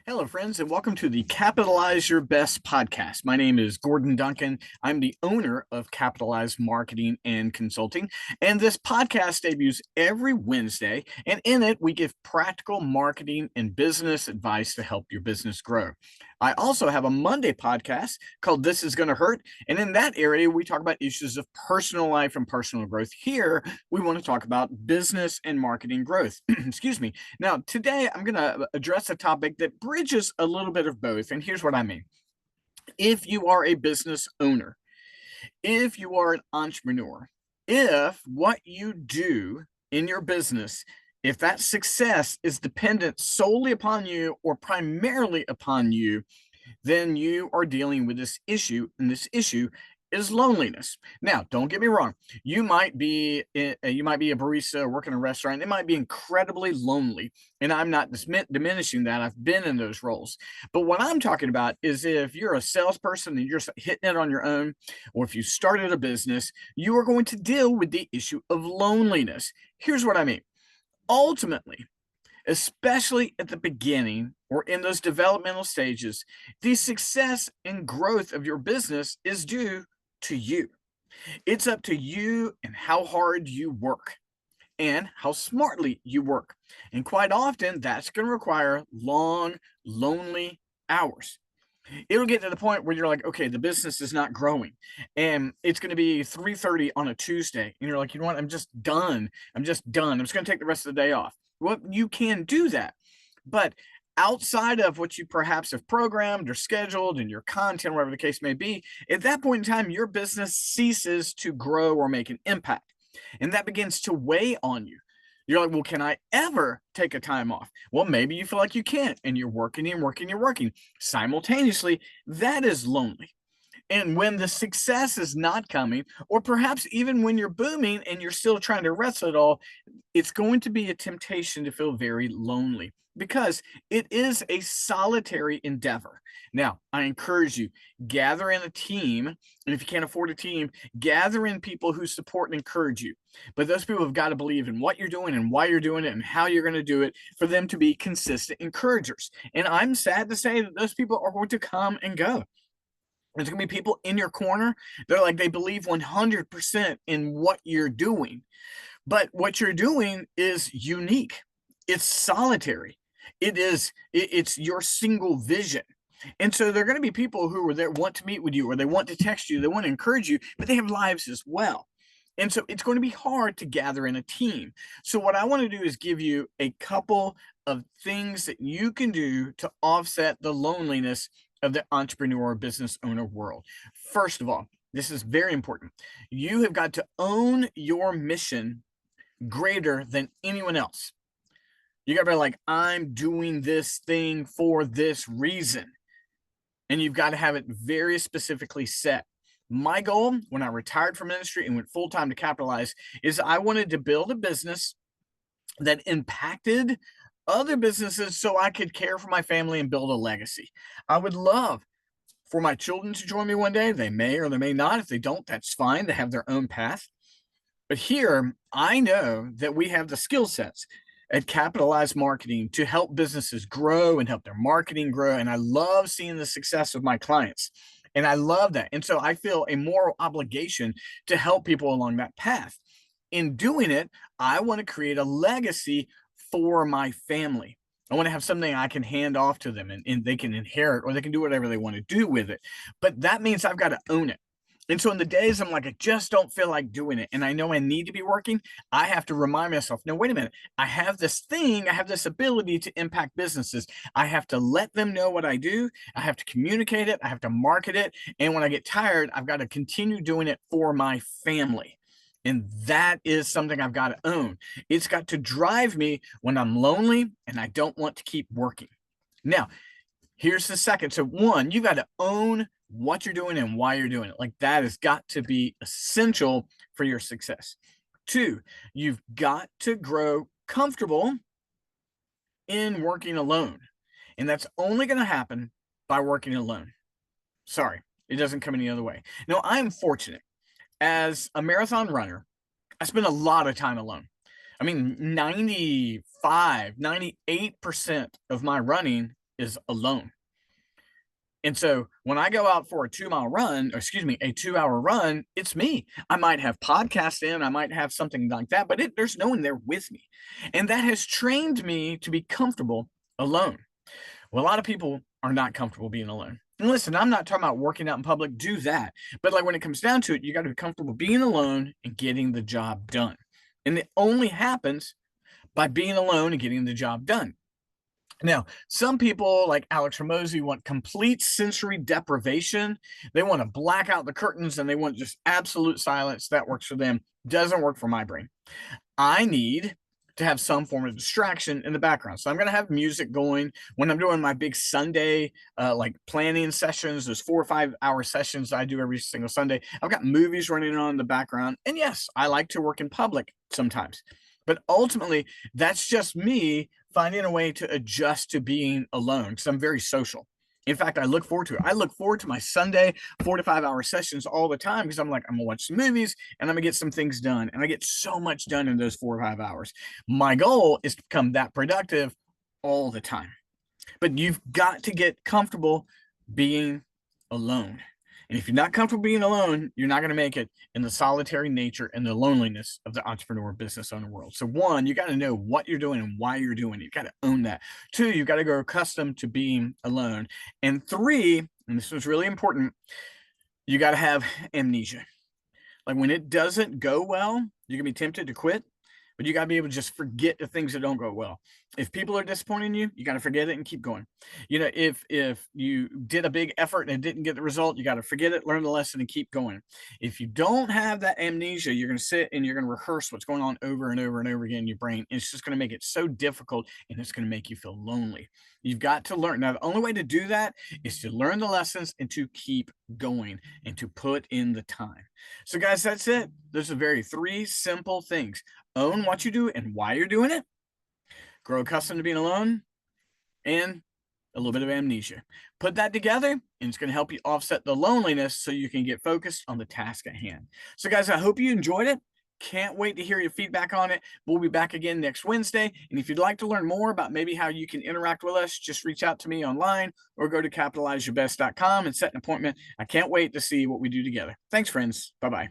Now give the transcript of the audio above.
Hello, friends, and welcome to the Capitalize Your Best podcast. My name is Gordon Duncan. I'm the owner of Capitalize Marketing and Consulting. And this podcast debuts every Wednesday. And in it, we give practical marketing and business advice to help your business grow. I also have a Monday podcast called This Is Going to Hurt. And in that area, we talk about issues of personal life and personal growth. Here, we want to talk about business and marketing growth. Excuse me. Now, today I'm going to address a topic that bridges a little bit of both. And here's what I mean. If you are a business owner, if you are an entrepreneur, if what you do in your business, if that success is dependent solely upon you or primarily upon you, then you are dealing with this issue, and this issue is loneliness. Now, don't get me wrong. You might be a barista working in a restaurant. It might be incredibly lonely, and I'm not diminishing that. I've been in those roles. But what I'm talking about is if you're a salesperson and you're hitting it on your own, or if you started a business, you are going to deal with the issue of loneliness. Here's what I mean. Ultimately, especially at the beginning or in those developmental stages, the success and growth of your business is due to you. It's up to you and how hard you work and how smartly you work. And quite often, that's going to require long, lonely hours. It'll get to the point where you're like, okay, the business is not growing, and it's going to be 3:30 on a Tuesday, and you're like, you know what? I'm just done. I'm just done. I'm just going to take the rest of the day off. Well, you can do that, but outside of what you perhaps have programmed or scheduled and your content, whatever the case may be, at that point in time, your business ceases to grow or make an impact, and that begins to weigh on you. You're like, well, can I ever take a time off? Well, maybe you feel like you can't, and you're working and working and working simultaneously. That is lonely. And when the success is not coming, or perhaps even when you're booming and you're still trying to wrestle it all, it's going to be a temptation to feel very lonely because it is a solitary endeavor. Now, I encourage you, gather in a team. And if you can't afford a team, gather in people who support and encourage you. But those people have got to believe in what you're doing and why you're doing it and how you're going to do it for them to be consistent encouragers. And I'm sad to say that those people are going to come and go. There's going to be people in your corner. They're like, they believe 100% in what you're doing. But what you're doing is unique. It's solitary. It's your single vision. And so there are going to be people who are there, want to meet with you, or they want to text you, they want to encourage you, but they have lives as well. And so it's going to be hard to gather in a team. So what I want to do is give you a couple of things that you can do to offset the loneliness of the entrepreneur business owner world. First of all, this is very important. You have got to own your mission greater than anyone else. You got to be like, I'm doing this thing for this reason. And you've got to have it very specifically set. My goal when I retired from industry and went full time to Capitalize is I wanted to build a business that impacted other businesses so I could care for my family and build a legacy. I would love for my children to join me one day. They may or they may not. If they don't, that's fine. They have their own path. But here, I know that we have the skill sets at Capitalize Marketing to help businesses grow and help their marketing grow. And I love seeing the success of my clients. And I love that. And so I feel a moral obligation to help people along that path. In doing it, I want to create a legacy for my family. I want to have something I can hand off to them and they can inherit, or they can do whatever they want to do with it. But that means I've got to own it. And so in the days I'm like, I just don't feel like doing it, and I know I need to be working, I have to remind myself, no, wait a minute. I have this thing, I have this ability to impact businesses. I have to let them know what I do. I have to communicate it. I have to market it. And when I get tired, I've got to continue doing it for my family. And that is something I've got to own. It's got to drive me when I'm lonely and I don't want to keep working. Now, here's the second. So one, you got to own what you're doing and why you're doing it. Like, that has got to be essential for your success. Two, you've got to grow comfortable in working alone. And that's only going to happen by working alone. Sorry, it doesn't come any other way. Now, I'm fortunate. As a marathon runner, I spend a lot of time alone. I mean, 98% of my running is alone. And so when I go out for a 2-mile run, or excuse me, a 2-hour run, it's me. I might have podcasts in, I might have something like that, but there's no one there with me. And that has trained me to be comfortable alone. Well, a lot of people are not comfortable being alone. And listen, I'm not talking about working out in public, do that. But like when it comes down to it, you got to be comfortable being alone and getting the job done. And it only happens by being alone and getting the job done. Now, some people like Alex Ramosi want complete sensory deprivation. They want to black out the curtains and they want just absolute silence. That works for them. Doesn't work for my brain. I need to have some form of distraction in the background. So I'm going to have music going when I'm doing my big Sunday, like planning sessions, those 4 or 5 hour sessions I do every single Sunday. I've got movies running on in the background. And yes, I like to work in public sometimes. But ultimately, that's just me finding a way to adjust to being alone because I'm very social. In fact, I look forward to it. I look forward to my Sunday 4 to 5 hour sessions all the time because I'm like, I'm gonna watch some movies and I'm gonna get some things done. And I get so much done in those 4 or 5 hours. My goal is to become that productive all the time. But you've got to get comfortable being alone. And if you're not comfortable being alone, you're not going to make it in the solitary nature and the loneliness of the entrepreneur business owner world. So, one, you got to know what you're doing and why you're doing it. You got to own that. Two, you got to grow accustomed to being alone. And three, and this was really important, you got to have amnesia. Like when it doesn't go well, you can be tempted to quit, but you got to be able to just forget the things that don't go well. If people are disappointing you, you got to forget it and keep going. You know, if you did a big effort and it didn't get the result, you got to forget it, learn the lesson, and keep going. If you don't have that amnesia, you're going to sit and you're going to rehearse what's going on over and over and over again in your brain. And it's just going to make it so difficult and it's going to make you feel lonely. You've got to learn. Now, the only way to do that is to learn the lessons and to keep going and to put in the time. So, guys, that's it. Those are very three simple things. Own what you do and why you're doing it, grow accustomed to being alone, and a little bit of amnesia. Put that together, and it's going to help you offset the loneliness so you can get focused on the task at hand. So, guys, I hope you enjoyed it. Can't wait to hear your feedback on it. We'll be back again next Wednesday. And if you'd like to learn more about maybe how you can interact with us, just reach out to me online or go to capitalizeyourbest.com and set an appointment. I can't wait to see what we do together. Thanks, friends. Bye-bye.